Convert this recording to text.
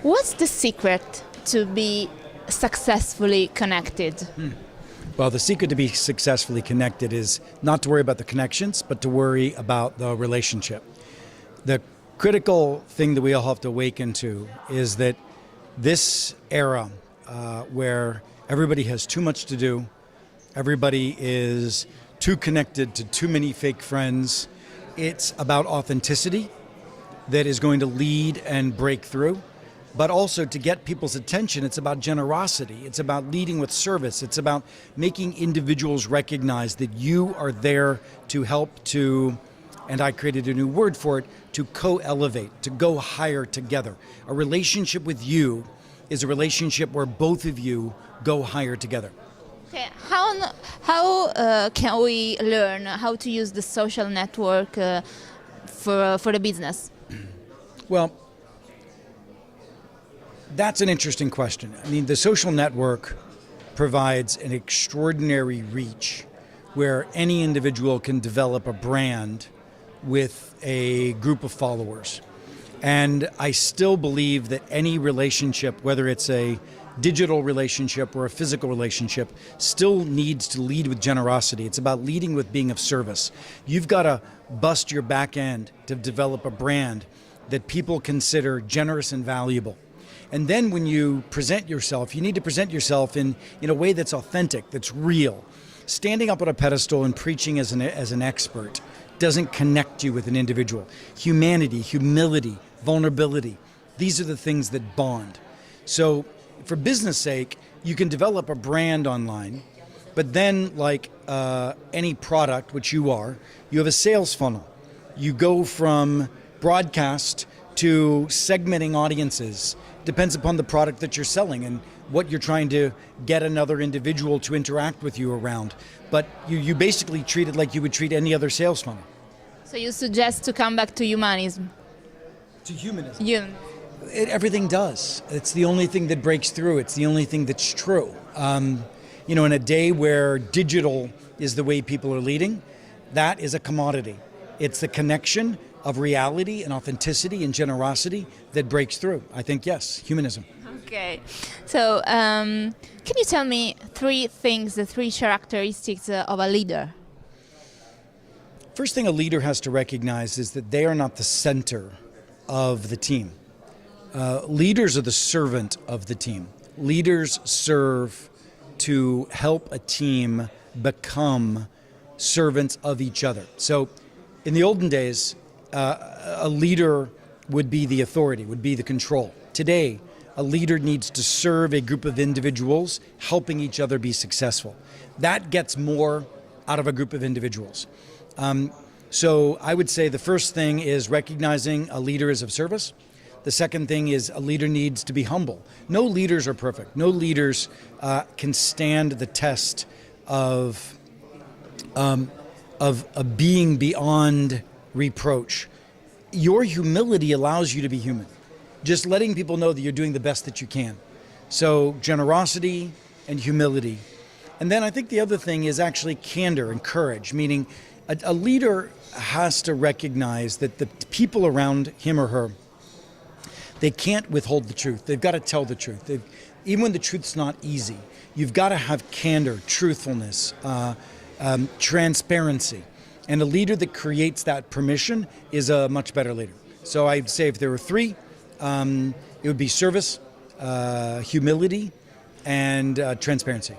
What's the secret to be successfully connected? Well, the secret to be successfully connected is not to worry about the connections, but to worry about the relationship. The critical thing that we all have to awaken to is that this era where everybody has too much to do, everybody is too connected to too many fake friends, it's about authenticity that is going to lead and break through. But also to get people's attention, it's about generosity. It's about leading with service. It's about making individuals recognize that you are there to help to, and I created a new word for it, to co-elevate, to go higher together. A relationship with you is a relationship where both of you go higher together. Okay. How can we learn how to use the social network for the business? Well, that's an interesting question. I mean, the social network provides an extraordinary reach where any individual can develop a brand with a group of followers. And I still believe that any relationship, whether it's a digital relationship or a physical relationship, still needs to lead with generosity. It's about leading with being of service. You've got to bust your back end to develop a brand that people consider generous and valuable. And then when you present yourself, you need to present yourself in a way that's authentic, that's real. Standing up on a pedestal and preaching as an expert doesn't connect you with an individual. Humanity, humility, vulnerability, these are the things that bond. So for business sake, you can develop a brand online, but then like any product, which you are, you have a sales funnel. You go from broadcast to segmenting audiences. Depends upon the product that you're selling and what you're trying to get another individual to interact with you around. But you basically treat it like you would treat any other sales funnel. So you suggest to come back to humanism? To humanism. Everything does. It's the only thing that breaks through. It's the only thing that's true. In a day where digital is the way people are leading, that is a commodity. It's the connection of reality and authenticity and generosity that breaks through. I think, yes, humanism. Okay. So can you tell me three characteristics of a leader? First thing a leader has to recognize is that they are not the center of the team. Leaders are the servant of the team. Leaders serve to help a team become servants of each other. So in the olden days, a leader would be the authority, would be the control. Today, a leader needs to serve a group of individuals, helping each other be successful. That gets more out of a group of individuals. So I would say the first thing is recognizing a leader is of service. The second thing is a leader needs to be humble. No leaders are perfect. No leaders can stand the test of being beyond reproach. Your humility allows you to be human. Just letting people know that you're doing the best that you can. So generosity and humility. And then I think the other thing is actually candor and courage, meaning a leader has to recognize that the people around him or her, they can't withhold the truth. They've got to tell the truth. Even when the truth's not easy, you've got to have candor, truthfulness, transparency. And a leader that creates that permission is a much better leader. So I'd say if there were three, it would be service, humility, and transparency.